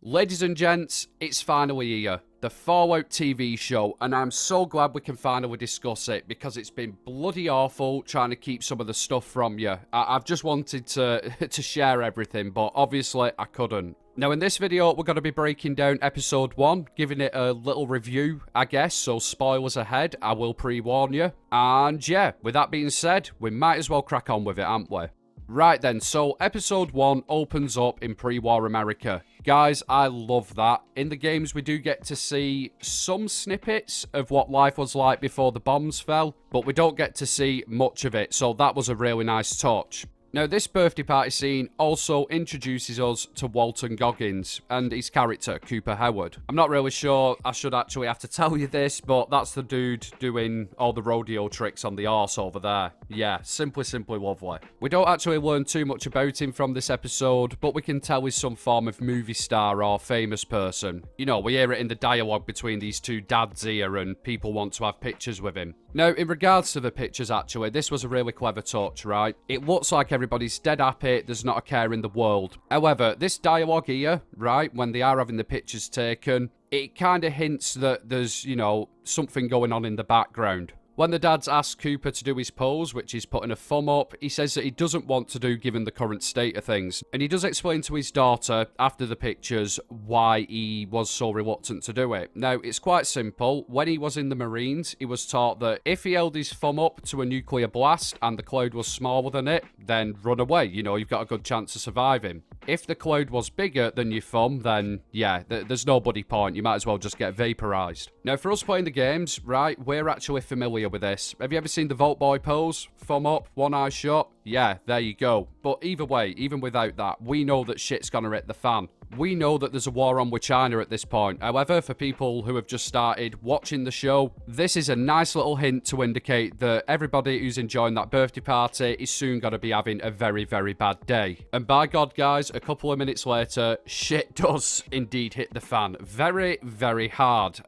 Ladies and gents, it's finally here. The Fallout TV show, and I'm so glad we can finally discuss it because it's been bloody awful trying to keep some of the stuff from you. I've just wanted to to share everything, but obviously I couldn't. Now in this video, we're going to be breaking down episode 1, giving it a little review, I guess, so spoilers ahead, I will pre-warn you. And yeah, with that being said, we might as well crack on with it, aren't we? Right then, so episode 1 opens up in pre-war America. Guys, I love that. In the games, we do get to see some snippets of what life was like before the bombs fell, but we don't get to see much of it, so that was a really nice touch. Now, this birthday party scene also introduces us to Walton Goggins and his character, Cooper Howard. I'm not really sure I should actually have to tell you this, but that's the dude doing all the rodeo tricks on the arse over there. Yeah, simply lovely. We don't actually learn too much about him from this episode, but we can tell he's some form of movie star or famous person. You know, we hear it in the dialogue between these two dads here, and people want to have pictures with him. Now, in regards to the pictures, actually, this was a really clever touch, right? It looks like everybody's dead happy, there's not a care in the world. However, this dialogue here, right, when they are having the pictures taken, it kind of hints that there's, you know, something going on in the background. When the dads ask Cooper to do his pose, which is putting a thumb up, he says that he doesn't want to do given the current state of things. And he does explain to his daughter, after the pictures, why he was so reluctant to do it. Now, it's quite simple. When he was in the Marines, he was taught that if he held his thumb up to a nuclear blast and the cloud was smaller than it, then run away. You know, you've got a good chance of surviving. If the cloud was bigger than your thumb, then yeah, there's no bloody point. You might as well just get vaporized. Now, for us playing the games, right, we're actually familiar with this. Have you ever seen the Vault Boy pose? Thumb up, one eye shut? Yeah, there you go. But either way, even without that, we know that shit's gonna hit the fan. We know that there's a war on with China at this point. However, for people who have just started watching the show, this is a nice little hint to indicate that everybody who's enjoying that birthday party is soon going to be having a very, very bad day. And by God, guys, a couple of minutes later, shit does indeed hit the fan. Very, very hard.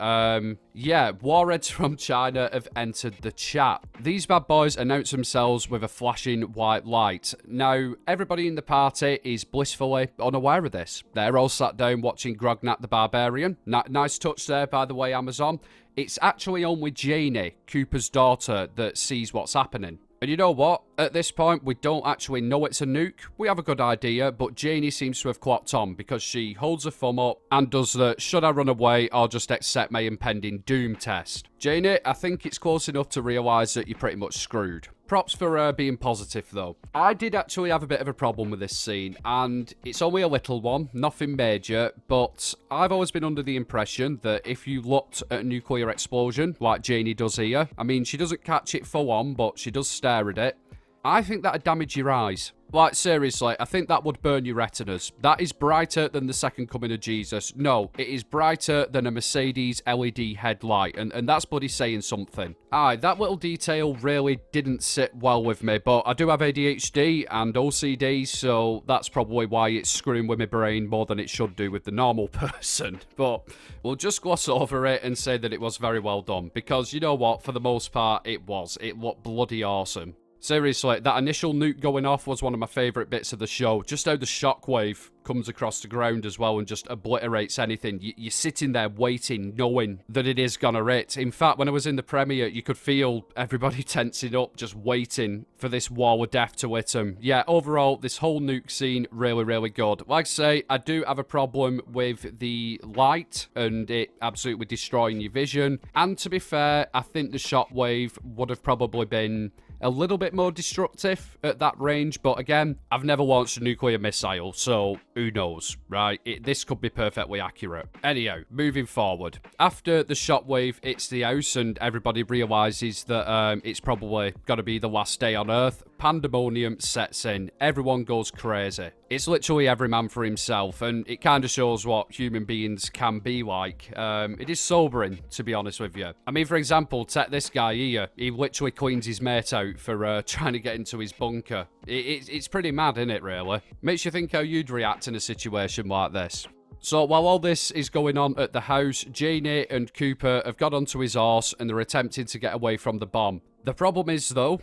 Yeah, warheads from China have entered the chat. These bad boys announce themselves with a flashing white light. Now, everybody in the party is blissfully unaware of this. They're all sat down watching Grognat the Barbarian. Nice touch there, by the way, Amazon. It's actually only Janie, Cooper's daughter, that sees what's happening. And you know what? At this point, we don't actually know it's a nuke. We have a good idea, but Janie seems to have clocked on because she holds her thumb up and does the should I run away or just accept my impending doom test. Janie, I think it's close enough to realise that you're pretty much screwed. Props for being positive, though. I did actually have a bit of a problem with this scene, and it's only a little one, nothing major, but I've always been under the impression that if you looked at a nuclear explosion, like Janie does here, I mean, she doesn't catch it full on, but she does stare at it, I think that'd damage your eyes. Like, seriously, I think that would burn your retinas. That is brighter than the second coming of Jesus. No, it is brighter than a Mercedes LED headlight, and that's bloody saying something. Aye, that little detail really didn't sit well with me, but I do have ADHD and OCD, so that's probably why it's screwing with my brain more than it should do with the normal person. But we'll just gloss over it and say that it was very well done, because you know what, for the most part, it was. It looked bloody awesome. Seriously, that initial nuke going off was one of my favourite bits of the show. Just how the shockwave comes across the ground as well and just obliterates anything. You're sitting there waiting, knowing that it is gonna hit. In fact, when I was in the premiere, you could feel everybody tensing up, just waiting for this wall of death to hit them. Yeah, overall, this whole nuke scene, really, really good. Like I say, I do have a problem with the light and it absolutely destroying your vision. And to be fair, I think the shockwave would have probably been a little bit more destructive at that range, but again, I've never launched a nuclear missile, so who knows, right? This could be perfectly accurate. Anyhow, moving forward. After the shockwave hits the house and everybody realises that it's probably got to be the last day on Earth, pandemonium sets in. Everyone goes crazy. It's literally every man for himself, and it kind of shows what human beings can be like. It is sobering, to be honest with you. I mean, for example, take this guy here. He literally cleans his mate out for trying to get into his bunker. It's pretty mad, isn't it, really? Makes you think how you'd react in a situation like this. So while all this is going on at the house, Janie and Cooper have got onto his horse and they're attempting to get away from the bomb. The problem is, though,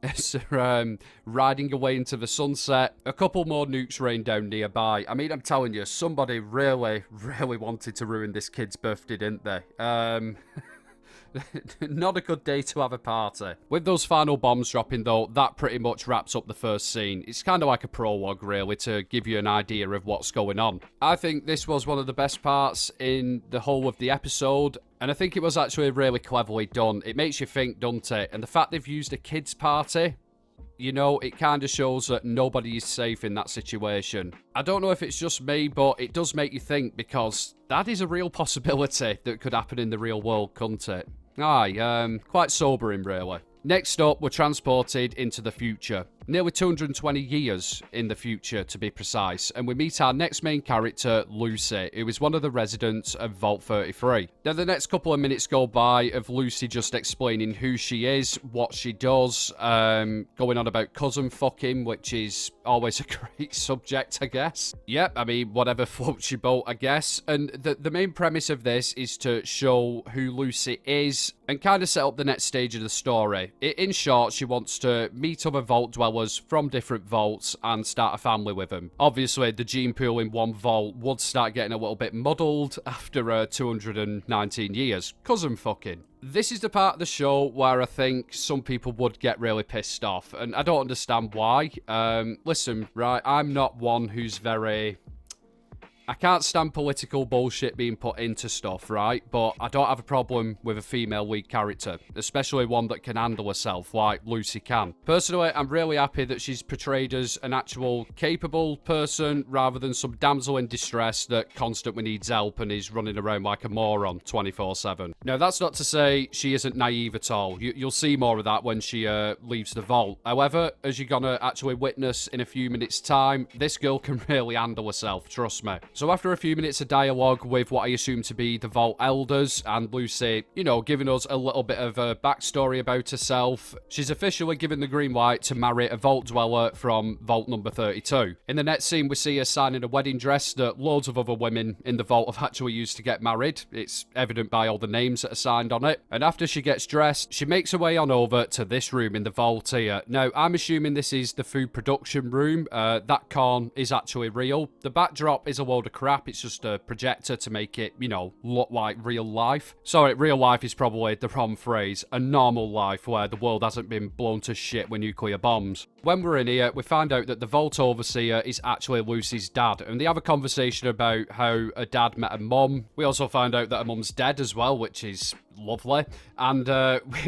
as they're riding away into the sunset. A couple more nukes rain down nearby. I mean, I'm telling you, somebody really, really wanted to ruin this kid's birthday, didn't they? Not a good day to have a party. With those final bombs dropping though, that pretty much wraps up the first scene. It's kind of like a prologue really to give you an idea of what's going on. I think this was one of the best parts in the whole of the episode. And I think it was actually really cleverly done. It makes you think, doesn't it? And the fact they've used a kids' party, you know, it kind of shows that nobody is safe in that situation. I don't know if it's just me, but it does make you think, because that is a real possibility that could happen in the real world, couldn't it? Aye, quite sobering, really. Next up, we're transported into the future. Nearly 220 years in the future, to be precise, and we meet our next main character, Lucy, who is one of the residents of Vault 33. Now, the next couple of minutes go by of Lucy just explaining who she is, what she does, going on about cousin fucking, which is always a great subject, I guess. Yep, I mean, whatever floats your boat, I guess. And the main premise of this is to show who Lucy is and kind of set up the next stage of the story. In short, she wants to meet other Vault dwellers from different vaults and start a family with them. Obviously, the gene pool in one vault would start getting a little bit muddled after 219 years. Cousin fucking. This is the part of the show where I think some people would get really pissed off, and I don't understand why. Listen, right, I'm not one who's very... I can't stand political bullshit being put into stuff, right? But I don't have a problem with a female lead character, especially one that can handle herself like Lucy can. Personally, I'm really happy that she's portrayed as an actual capable person rather than some damsel in distress that constantly needs help and is running around like a moron 24/7. Now, that's not to say she isn't naive at all. You'll see more of that when she leaves the vault. However, as you're gonna actually witness in a few minutes' time, this girl can really handle herself, trust me. So after a few minutes of dialogue with what I assume to be the Vault Elders and Lucy, you know, giving us a little bit of a backstory about herself, she's officially given the green light to marry a Vault dweller from Vault number 32. In the next scene, we see her signing a wedding dress that loads of other women in the Vault have actually used to get married. It's evident by all the names that are signed on it. And after she gets dressed, she makes her way on over to this room in the Vault here. Now, I'm assuming this is the food production room. That corn is actually real. The backdrop is a load of crap. It's just a projector to make it, you know, look like real life. Sorry, real life is probably the wrong phrase. A normal life where the world hasn't been blown to shit with nuclear bombs. When we're in here, we find out that the Vault Overseer is actually Lucy's dad, and they have a conversation about how a dad met a mum. We also find out that her mum's dead as well, which is lovely. And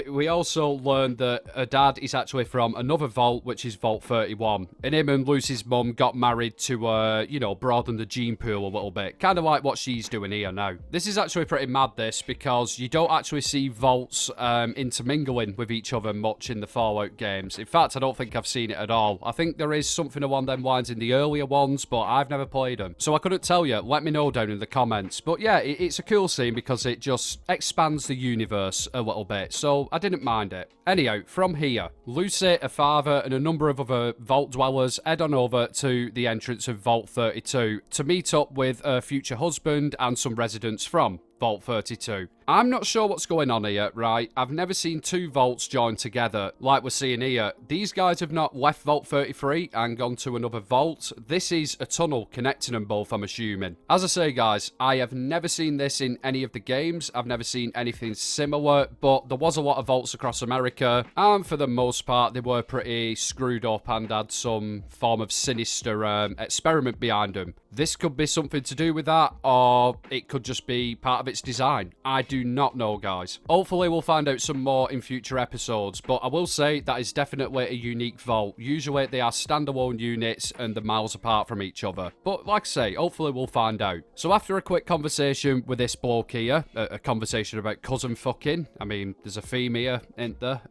we also learned that her dad is actually from another vault, which is Vault 31. And him and Lucy's mum got married to, you know, broaden the gene pool a little bit. Kind of like what she's doing here now. This is actually pretty mad, this, because you don't actually see vaults intermingling with each other much in the Fallout games. In fact, I don't think I've seen it at all. I think there is something along them lines in the earlier ones, but I've never played them. So I couldn't tell you. Let me know down in the comments. But yeah, it's a cool scene because it just expands the universe a little bit, so I didn't mind it. Anyhow, from here, Lucy, her father, and a number of other Vault dwellers head on over to the entrance of Vault 32 to meet up with her future husband and some residents from Vault 32. I'm not sure what's going on here, right? I've never seen two vaults join together like we're seeing here. These guys have not left Vault 33 and gone to another vault. This is a tunnel connecting them both, I'm assuming. As I say, guys, I have never seen this in any of the games. I've never seen anything similar, but there was a lot of vaults across America, and for the most part, they were pretty screwed up and had some form of sinister experiment behind them. This could be something to do with that, or it could just be part of its design. I do not know, guys. Hopefully we'll find out some more in future episodes, but I will say that is definitely a unique vault. Usually they are standalone units and they're miles apart from each other, but like I say, hopefully we'll find out. So after a quick conversation with this bloke here, a conversation about cousin fucking, I mean, there's a theme here, ain't there?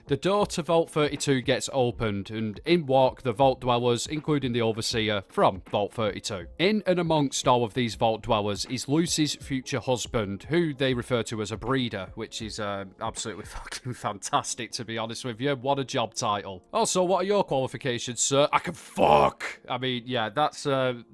The door to Vault 32 gets opened, and in walk the Vault dwellers, including the Overseer from Vault 32. In and amongst all of these Vault dwellers is Lucy's future husband, who they refer to as a breeder, which is absolutely fucking fantastic, to be honest with you. What a job title. Also, what are your qualifications, sir? I can fuck! I mean, yeah, that's a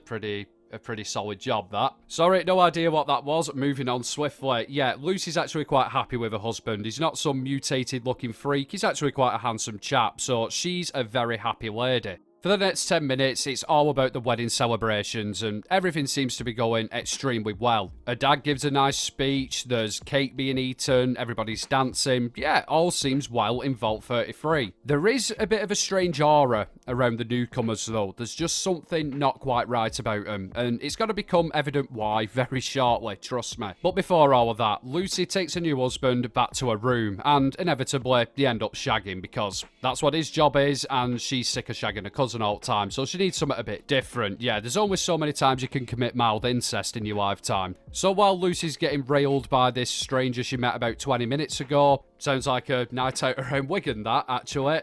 pretty a pretty solid job, that. Sorry, no idea what that was. Moving on swiftly. Yeah, Lucy's actually quite happy with her husband. He's not some mutated-looking freak. He's actually quite a handsome chap, so she's a very happy lady. For the next 10 minutes, it's all about the wedding celebrations, and everything seems to be going extremely well. Her dad gives a nice speech, there's cake being eaten, everybody's dancing. Yeah, all seems well in Vault 33. There is a bit of a strange aura around the newcomers, though. There's just something not quite right about them, and it's going to become evident why very shortly, trust me. But before all of that, Lucy takes her new husband back to her room, and inevitably, they end up shagging, because that's what his job is, and she's sick of shagging her cousin all the time, so she needs something a bit different. Yeah, there's only so many times you can commit mild incest in your lifetime. So while Lucy's getting railed by this stranger she met about 20 minutes ago, sounds like a night out around Wigan, that, actually.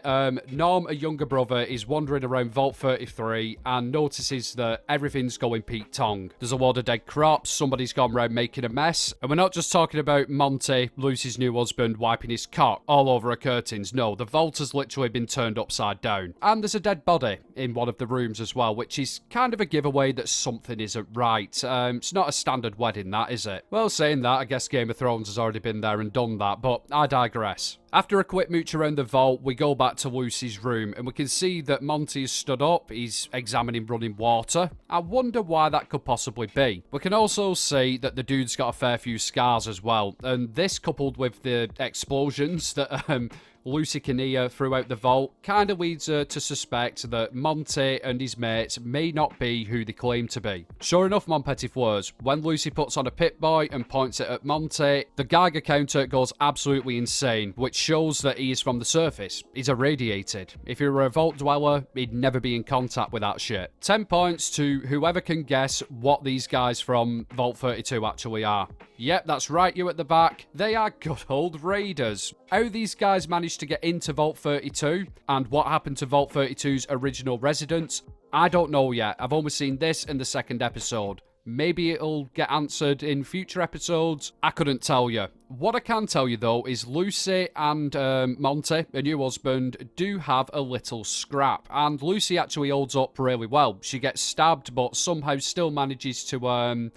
Norm, a younger brother, is wandering around Vault 33 and notices that everything's going Pete Tong. There's a load of dead crops, somebody's gone around making a mess, and we're not just talking about Monty, Lucy's new husband, wiping his cock all over her curtains. No, the vault has literally been turned upside down. And there's a dead body in one of the rooms as well, which is kind of a giveaway that something isn't right. It's not a standard wedding, that, is it? Well, saying that, I guess Game of Thrones has already been there and done that, but I digress. After a quick mooch around the vault, we go back to Lucy's room, and we can see that Monty has stood up. He's examining running water. I wonder why that could possibly be. We can also see that the dude's got a fair few scars as well, and this, coupled with the explosions that Lucy can hear throughout the vault, kind of leads her to suspect that Monty and his mates may not be who they claim to be. Sure enough, mon petit fleurs, when Lucy puts on a Pip-Boy and points it at Monty, the Geiger counter goes absolutely insane, which shows that he is from the surface. He's irradiated. If he were a vault dweller, he'd never be in contact with that shit. 10 points to whoever can guess what these guys from Vault 32 actually are. Yep, that's right, you at the back. They are good old raiders. How these guys managed to get into Vault 32 and what happened to Vault 32's original residents, I don't know yet. I've only seen this in the second episode. Maybe it'll get answered in future episodes. I couldn't tell you. What I can tell you, though, is Lucy and Monty, her new husband, do have a little scrap. And Lucy actually holds up really well. She gets stabbed, but somehow still manages to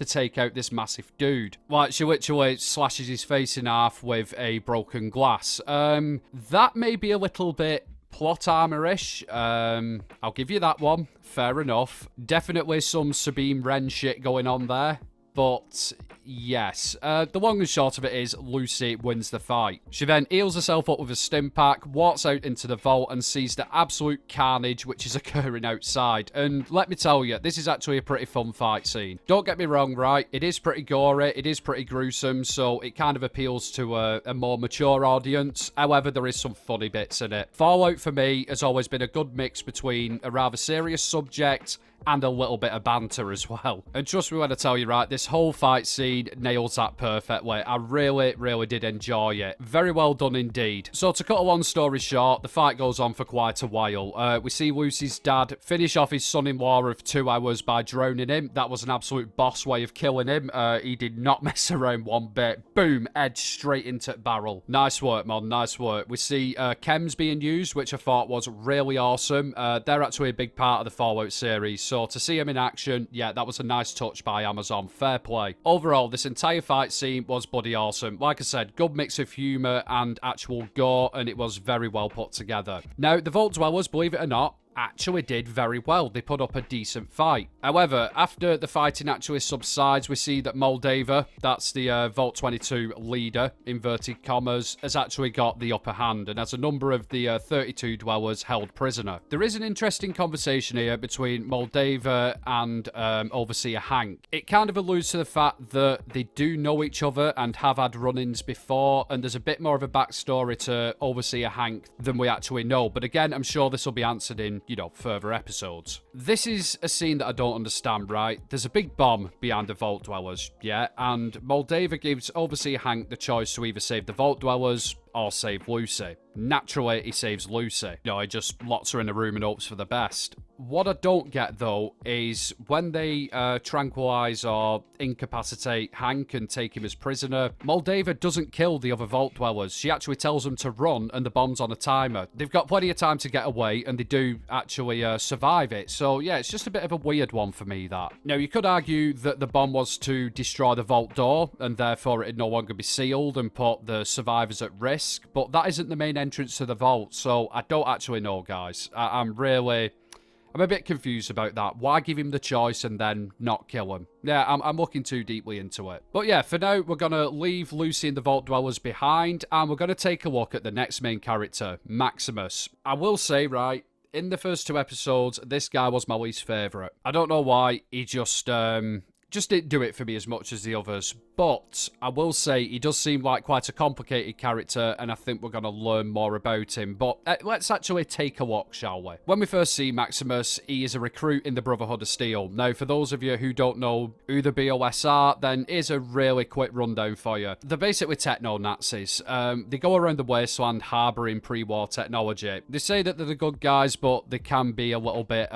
take out this massive dude. Like, she literally slashes his face in half with a broken glass. That may be a little bit plot armor-ish. I'll give you that one. Fair enough. Definitely some Sabine Wren shit going on there. But yes, the long and short of it is Lucy wins the fight. She then heals herself up with a stim pack, walks out into the vault and sees the absolute carnage which is occurring outside. And let me tell you, this is actually a pretty fun fight scene. Don't get me wrong, right? It is pretty gory, it is pretty gruesome, so it kind of appeals to a more mature audience. However, there is some funny bits in it. Fallout for me has always been a good mix between a rather serious subject and a little bit of banter as well. And trust me when I tell you, right, this whole fight scene nails that perfectly. I really did enjoy it. Very well done indeed. So to cut a long story short, the fight goes on for quite a while. We see Lucy's dad finish off his son-in-law of 2 hours by drowning him. That was an absolute boss way of killing him. He did not mess around one bit. Boom, edge straight into the barrel. Nice work, man, nice work. We see chems being used, which I thought was really awesome. They're actually a big part of the Fallout series, so to see him in action, yeah, that was a nice touch by Amazon. Fair play. Overall, this entire fight scene was bloody awesome. Like I said, good mix of humour and actual gore, and it was very well put together. Now, the Vault Dwellers, believe it or not, actually did very well. They put up a decent fight. However, after the fighting actually subsides, we see that Moldava, that's the Vault 22 leader, inverted commas, has actually got the upper hand and has a number of the 32 dwellers held prisoner. There is an interesting conversation here between Moldava and Overseer Hank. It kind of alludes to the fact that they do know each other and have had run-ins before, and there's a bit more of a backstory to Overseer Hank than we actually know. But again, I'm sure this will be answered in, you know, further episodes. This is a scene that I don't understand, right? There's a big bomb behind the Vault Dwellers, yeah? And Moldava gives Overseer Hank the choice to either save the Vault Dwellers or save Lucy. Naturally, he saves Lucy. You know, he just locks her in a room and hopes for the best. What I don't get, though, is when they tranquilize or incapacitate Hank and take him as prisoner, Moldava doesn't kill the other Vault Dwellers. She actually tells them to run, and the bomb's on a timer. They've got plenty of time to get away, and they do actually survive it. So, yeah, it's just a bit of a weird one for me, that. Now, you could argue that the bomb was to destroy the vault door, and therefore it'd no longer be sealed and put the survivors at risk, but that isn't the main entrance to the vault, so I don't actually know, guys. I'm a bit confused about that. Why give him the choice and then not kill him? Yeah, I'm looking too deeply into it. But yeah, for now, we're going to leave Lucy and the Vault Dwellers behind, and we're going to take a look at the next main character, Maximus. I will say, right, in the first 2 episodes, this guy was my least favourite. I don't know why. He just didn't do it for me as much as the others. But I will say he does seem like quite a complicated character, and I think we're going to learn more about him. But let's actually take a look, shall we? When we first see Maximus, he is a recruit in the Brotherhood of Steel. Now, for those of you who don't know who the BOS are, then here's a really quick rundown for you. They're basically techno-Nazis. They go around the wasteland harbouring pre-war technology. They say that they're the good guys, but they can be a little bit,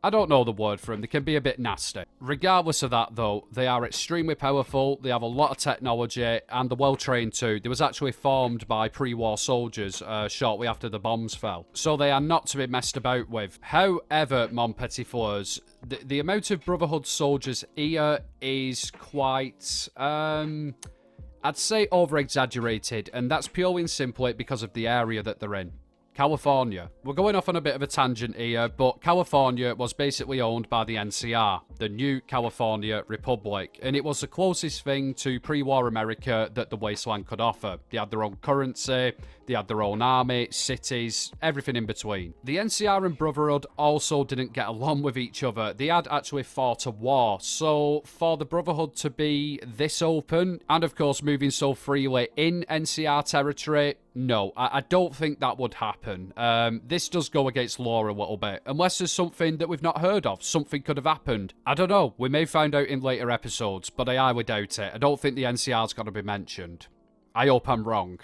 I don't know the word for them. They can be a bit nasty. Regardless of that, though, they are extremely powerful. They have a lot of technology, and they're well-trained too. They was actually formed by pre-war soldiers shortly after the bombs fell. So they are not to be messed about with. However, mon petit fleurs, the amount of Brotherhood soldiers here is quite, I'd say over-exaggerated, and that's purely and simply because of the area that they're in. California. We're going off on a bit of a tangent here, but California was basically owned by the NCR, the New California Republic, and it was the closest thing to pre-war America that the wasteland could offer. They had their own currency, they had their own army, cities, everything in between. The NCR and Brotherhood also didn't get along with each other. They had actually fought a war, so for the Brotherhood to be this open, and of course moving so freely in NCR territory, no, I don't think that would happen. This does go against law a little bit, unless there's something that we've not heard of. Something could have happened. I don't know. We may find out in later episodes, but I highly doubt it. I don't think the NCR's going to be mentioned. I hope I'm wrong.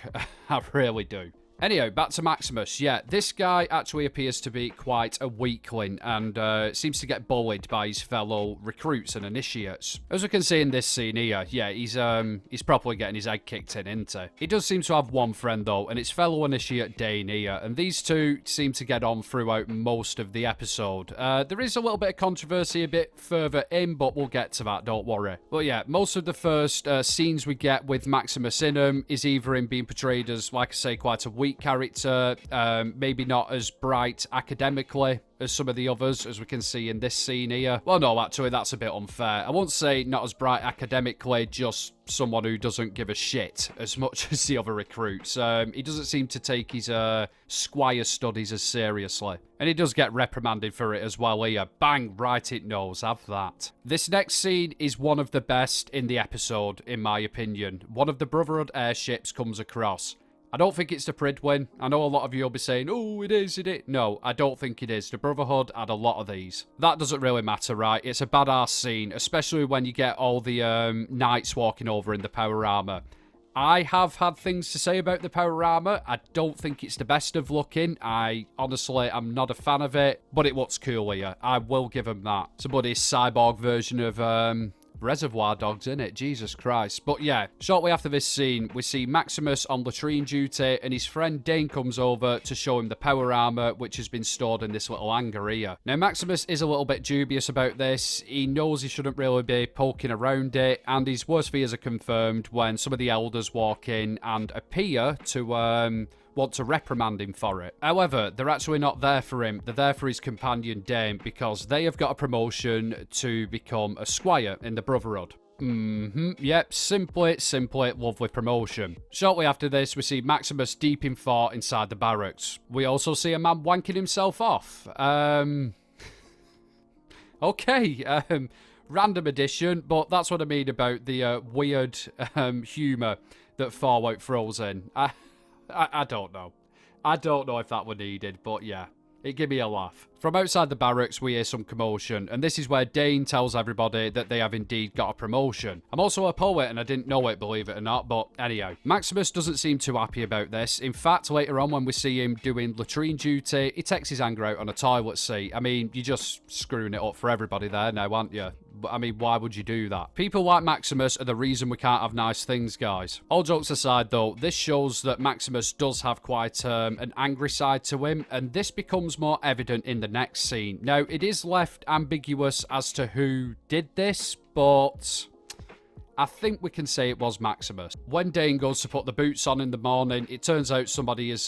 I really do. Anyhow, back to Maximus. Yeah, this guy actually appears to be quite a weakling and seems to get bullied by his fellow recruits and initiates. As we can see in this scene here, yeah, he's properly getting his head kicked in, isn't he? He does seem to have one friend, though, and it's fellow initiate Dane here, and these two seem to get on throughout most of the episode. There is a little bit of controversy a bit further in, but we'll get to that, don't worry. But yeah, most of the first scenes we get with Maximus in him is either him being portrayed as, like I say, quite a weak character, maybe not as bright academically as some of the others, as we can see in this scene here. Well, no, actually, that's a bit unfair. I won't say not as bright academically, just someone who doesn't give a shit as much as the other recruits. He doesn't seem to take his squire studies as seriously. And he does get reprimanded for it as well here. Bang, right it knows, have that. This next scene is one of the best in the episode, in my opinion. One of the Brotherhood airships comes across. I don't think it's the Pridwin. I know a lot of you will be saying, oh, it is. No, I don't think it is. The Brotherhood had a lot of these. That doesn't really matter, right? It's a badass scene, especially when you get all the knights walking over in the power armor. I have had things to say about the power armor. I don't think it's the best of looking. Honestly, I'm not a fan of it, but it looks cool here. I will give him that. Somebody's cyborg version of, Reservoir Dogs, innit? Jesus Christ. But yeah, shortly after this scene, we see Maximus on latrine duty, and his friend Dane comes over to show him the power armor, which has been stored in this little hangar here. Now, Maximus is a little bit dubious about this. He knows he shouldn't really be poking around it, and his worst fears are confirmed when some of the elders walk in and appear to, want to reprimand him for it. However, they're actually not there for him. They're there for his companion Dame, because they have got a promotion to become a squire in the Brotherhood. Yep, simply lovely promotion. Shortly after this, we see Maximus deep in thought inside the barracks. We also see a man wanking himself off. Okay, random addition, but that's what I mean about the weird humour that Fallout throws in. I don't know. I don't know if that were needed, but yeah. It gave me a laugh. From outside the barracks, we hear some commotion, and this is where Dane tells everybody that they have indeed got a promotion. I'm also a poet, and I didn't know it, believe it or not, but anyhow. Maximus doesn't seem too happy about this. In fact, later on when we see him doing latrine duty, he takes his anger out on a toilet seat. I mean, you're just screwing it up for everybody there now, aren't you? I mean, why would you do that? People like Maximus are the reason we can't have nice things, guys. All jokes aside, though, this shows that Maximus does have quite an angry side to him, and this becomes more evident in the next scene. Now, it is left ambiguous as to who did this, but I think we can say it was Maximus. When Dane goes to put the boots on in the morning, it turns out somebody has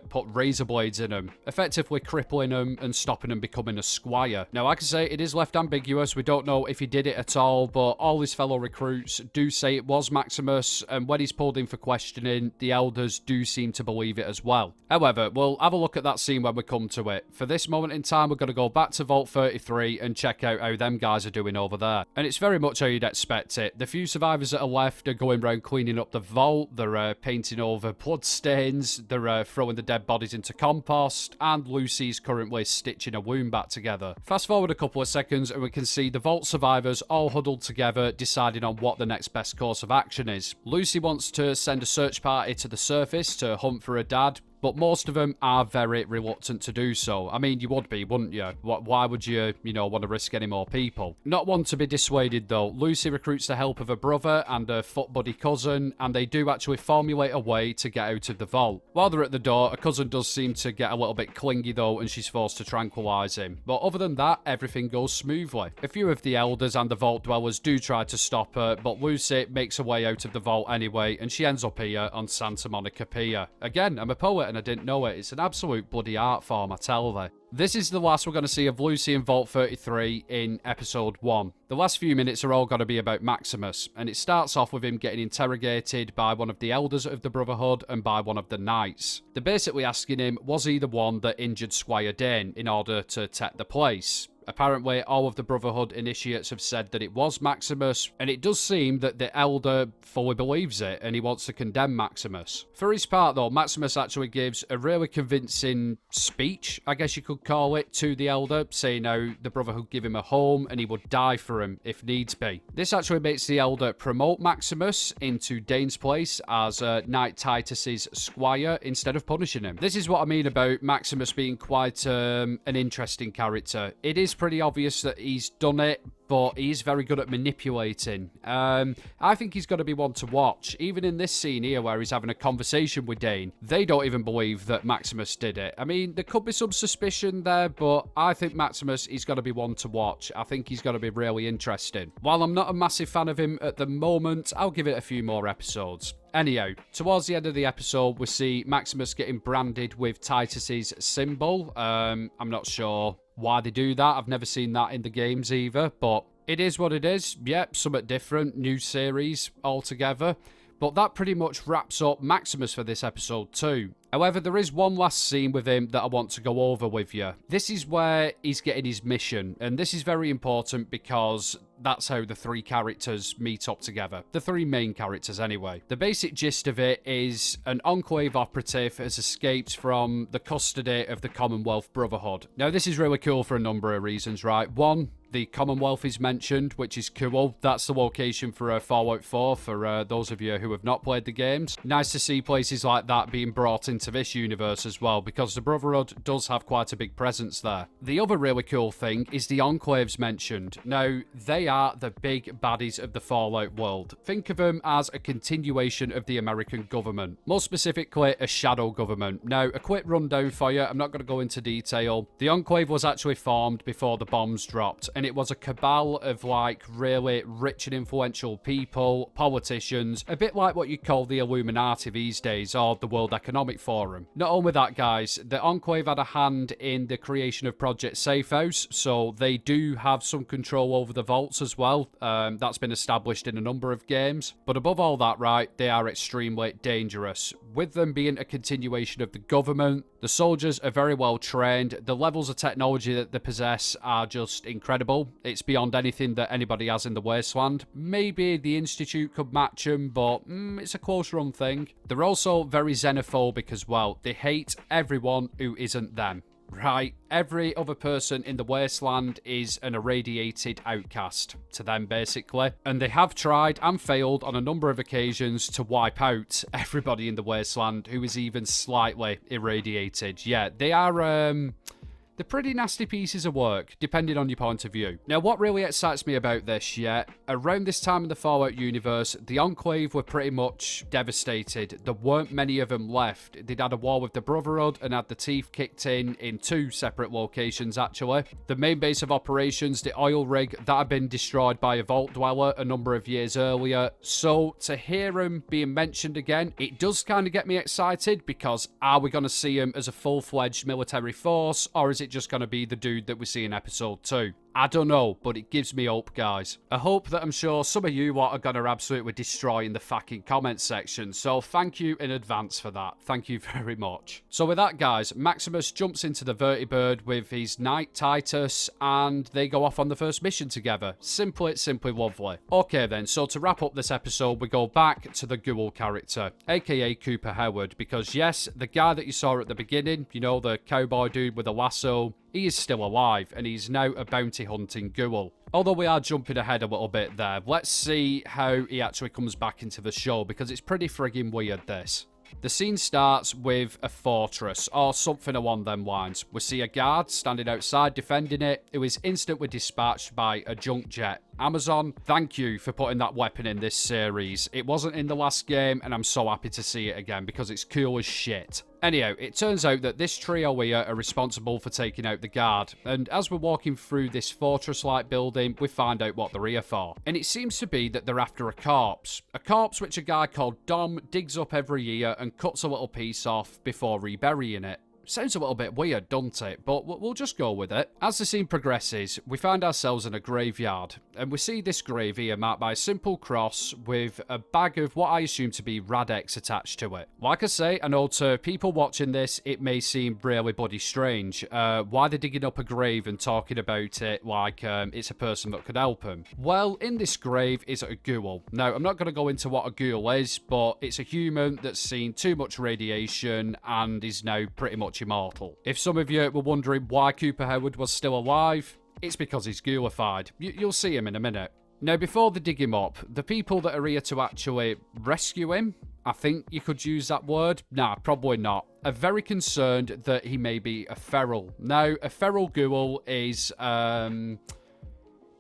put razor blades in them, effectively crippling them and stopping them becoming a squire. Now, like I say, it is left ambiguous. We don't know if he did it at all, but all his fellow recruits do say it was Maximus, and when he's pulled in for questioning, the elders do seem to believe it as well. However, we'll have a look at that scene when we come to it. For this moment in time, we're going to go back to Vault 33 and check out how them guys are doing over there. And it's very much how you'd expect it. The few survivors that are left are going around cleaning up the vault, they're painting over blood stains, they're throwing the dead bodies into compost, and Lucy's currently stitching a wound back together. Fast forward a couple of seconds and we can see the vault survivors all huddled together, deciding on what the next best course of action is. Lucy wants to send a search party to the surface to hunt for her dad, but most of them are very reluctant to do so. I mean, you would be, wouldn't you? Why would you, want to risk any more people? Not one to be dissuaded, though. Lucy recruits the help of her brother and her foot buddy cousin, and they do actually formulate a way to get out of the vault. While they're at the door, her cousin does seem to get a little bit clingy, though, and she's forced to tranquilize him. But other than that, everything goes smoothly. A few of the elders and the vault dwellers do try to stop her, but Lucy makes her way out of the vault anyway, and she ends up here on Santa Monica Pier. Again, I'm a poet and I didn't know it. It's an absolute bloody art form, I tell thee. This is the last we're going to see of Lucy in Vault 33 in episode 1. The last few minutes are all going to be about Maximus, and it starts off with him getting interrogated by one of the elders of the Brotherhood and by one of the knights. They're basically asking him, was he the one that injured Squire Dane in order to take the place? Apparently, all of the Brotherhood initiates have said that it was Maximus, and it does seem that the Elder fully believes it, and he wants to condemn Maximus. For his part, though, Maximus actually gives a really convincing speech, I guess you could call it, to the Elder, saying how the Brotherhood give him a home, and he would die for him if needs be. This actually makes the Elder promote Maximus into Dane's place as Knight Titus's squire, instead of punishing him. This is what I mean about Maximus being quite an interesting character. It is pretty obvious that he's done it, but he's very good at manipulating. I think he's going to be one to watch. Even in this scene here where he's having a conversation with Dane, they don't even believe that Maximus did it. I mean, there could be some suspicion there, but I think Maximus is going to be one to watch. I think he's going to be really interesting. While I'm not a massive fan of him at the moment, I'll give it a few more episodes. Anyhow, towards the end of the episode, we see Maximus getting branded with Titus's symbol. I'm not sure why they do that. I've never seen that in the games either, but it is what it is. Yep, somewhat different, new series altogether. But that pretty much wraps up Maximus for this episode too. However, there is one last scene with him that I want to go over with you. This is where he's getting his mission, and this is very important because that's how the three characters meet up together. The three main characters, anyway. The basic gist of it is an Enclave operative has escaped from the custody of the Commonwealth Brotherhood. Now, this is really cool for a number of reasons, right? One, the Commonwealth is mentioned, which is cool. That's the location for Fallout 4, for those of you who have not played the games. Nice to see places like that being brought into this universe as well, because the Brotherhood does have quite a big presence there. The other really cool thing is the Enclaves mentioned. Now, they are the big baddies of the Fallout world. Think of them as a continuation of the American government. More specifically, a shadow government. Now, a quick rundown for you. I'm not going to go into detail. The Enclave was actually formed before the bombs dropped, and it was a cabal of like really rich and influential people, politicians, a bit like what you call the Illuminati these days, or the World Economic Forum. Not only that, guys, the Enclave had a hand in the creation of Project Safehouse, so they do have some control over the vaults as well. That's been established in a number of games. But above all that, right, they are extremely dangerous. With them being a continuation of the government, the soldiers are very well trained. The levels of technology that they possess are just incredible. It's beyond anything that anybody has in the Wasteland. Maybe the Institute could match them, but it's a close run thing. They're also very xenophobic as well. They hate everyone who isn't them. right? Every other person in the wasteland is an irradiated outcast to them, basically. And they have tried and failed on a number of occasions to wipe out everybody in the wasteland who is even slightly irradiated. Yeah, they are, they're pretty nasty pieces of work, depending on your point of view. Now, what really excites me about this, around this time in the Fallout universe, the Enclave were pretty much devastated. There weren't many of them left. They'd had a war with the Brotherhood and had the teeth kicked in two separate locations, actually. The main base of operations, the oil rig, that had been destroyed by a Vault Dweller a number of years earlier. So, to hear them being mentioned again, it does kind of get me excited, because are we going to see them as a full-fledged military force, or is it just going to be the dude that we see in episode 2? I don't know, but it gives me hope, guys. A hope that I'm sure some of you are going to absolutely destroy in the fucking comments section. So thank you in advance for that. Thank you very much. So with that, guys, Maximus jumps into the Vertibird with his knight Titus, and they go off on the first mission together. Simply lovely. Okay then, so to wrap up this episode, we go back to the Ghoul character, aka Cooper Howard, because yes, the guy that you saw at the beginning, you know, the cowboy dude with a lasso, he is still alive, and he's now a bounty hunting ghoul. Although we are jumping ahead a little bit there, let's see how he actually comes back into the show, because it's pretty friggin' weird, this. The scene starts with a fortress, or something along them lines. We see a guard standing outside defending it, who is instantly dispatched by a junk jet. Amazon, thank you for putting that weapon in this series. It wasn't in the last game, and I'm so happy to see it again, because it's cool as shit. Anyhow, it turns out that this trio here are responsible for taking out the guard, and as we're walking through this fortress-like building, we find out what they're here for. And it seems to be that they're after a corpse which a guy called Dom digs up every year and cuts a little piece off before reburying it. Sounds a little bit weird, doesn't it? But we'll just go with it. As the scene progresses, we find ourselves in a graveyard, and we see this grave here marked by a simple cross with a bag of what I assume to be Radex attached to it. Like I say, I know to people watching this, it may seem really bloody strange. Why they're digging up a grave and talking about it like it's a person that could help them. Well, in this grave is a ghoul. Now, I'm not going to go into what a ghoul is, but it's a human that's seen too much radiation and is now pretty much immortal. If some of you were wondering why Cooper Howard was still alive, it's because he's ghoulified. You'll see him in a minute. Now, before they dig him up, the people that are here to actually rescue him, I think you could use that word. Nah, probably not. Are very concerned that he may be a feral. Now, a feral ghoul is,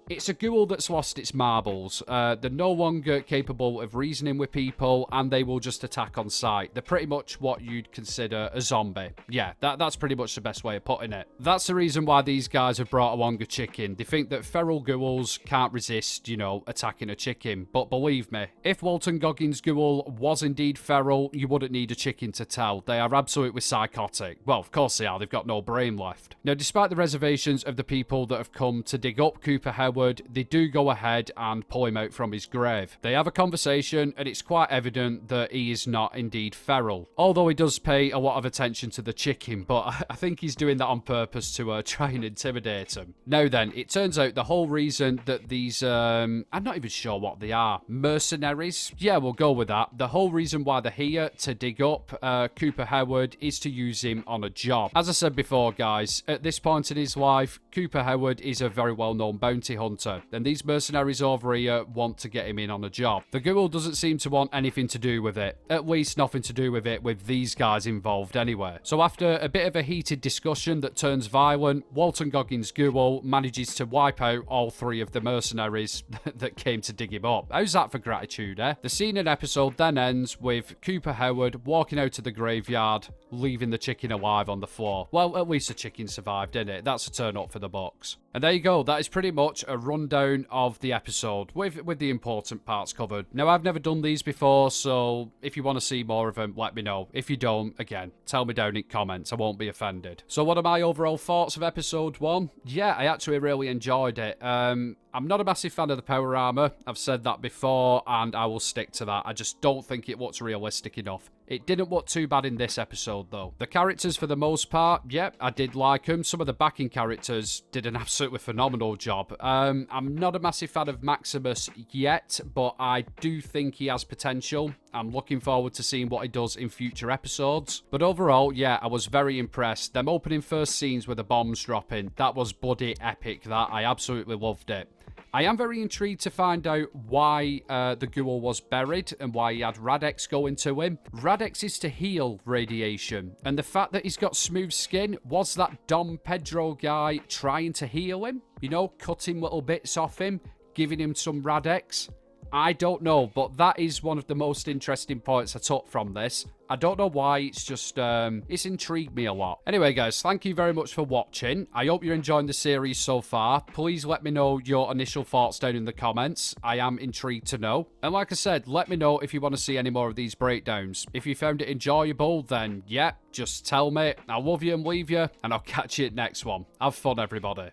it's a ghoul that's lost its marbles. They're no longer capable of reasoning with people, and they will just attack on sight. They're pretty much what you'd consider a zombie. Yeah, that's pretty much the best way of putting it. That's the reason why these guys have brought along a chicken. They think that feral ghouls can't resist, you know, attacking a chicken. But believe me, if Walton Goggins' ghoul was indeed feral, you wouldn't need a chicken to tell. They are absolutely psychotic. Well, of course they are. They've got no brain left. Now, despite the reservations of the people that have come to dig up Cooper Howard, they do go ahead and pull him out from his grave. They have a conversation, and it's quite evident that he is not indeed feral. Although he does pay a lot of attention to the chicken, but I think he's doing that on purpose to try and intimidate him. Now then, it turns out the whole reason that these, I'm not even sure what they are, mercenaries? Yeah, we'll go with that. The whole reason why they're here to dig up Cooper Howard is to use him on a job. As I said before, guys, at this point in his life, Cooper Howard is a very well-known bounty hunter, and these mercenaries over here want to get him in on a job. The ghoul doesn't seem to want anything to do with it, at least nothing to do with it with these guys involved anyway. So after a bit of a heated discussion that turns violent, Walton Goggins' ghoul manages to wipe out all three of the mercenaries that came to dig him up. How's that for gratitude, eh? The scene and episode then ends with Cooper Howard walking out of the graveyard, leaving the chicken alive on the floor. Well, at least the chicken survived, innit? That's a turn up for the box. And there you go. That is pretty much a rundown of the episode with the important parts covered. Now, I've never done these before, so if you want to see more of them, let me know. If you don't, again, tell me down in comments. I won't be offended. So what are my overall thoughts of episode 1? Yeah, I actually really enjoyed it. I'm not a massive fan of the power armor. I've said that before, and I will stick to that. I just don't think it looks realistic enough. It didn't look too bad in this episode, though. The characters, for the most part, yep, I did like them. Some of the backing characters did an absolutely phenomenal job. I'm not a massive fan of Maximus yet, but I do think he has potential. I'm looking forward to seeing what he does in future episodes. But overall, yeah, I was very impressed. Them opening first scenes with the bombs dropping, that was bloody epic. That I absolutely loved it. I am very intrigued to find out why the ghoul was buried and why he had Radex going to him. Radex is to heal radiation, and the fact that he's got smooth skin, was that Dom Pedro guy trying to heal him? You know, cutting little bits off him, giving him some Radex? I don't know, but that is one of the most interesting points I took from this. I don't know why, it's just, it's intrigued me a lot. Anyway, guys, thank you very much for watching. I hope you're enjoying the series so far. Please let me know your initial thoughts down in the comments. I am intrigued to know. And like I said, let me know if you want to see any more of these breakdowns. If you found it enjoyable, then, yeah, just tell me. I love you and leave you, and I'll catch you at next one. Have fun, everybody.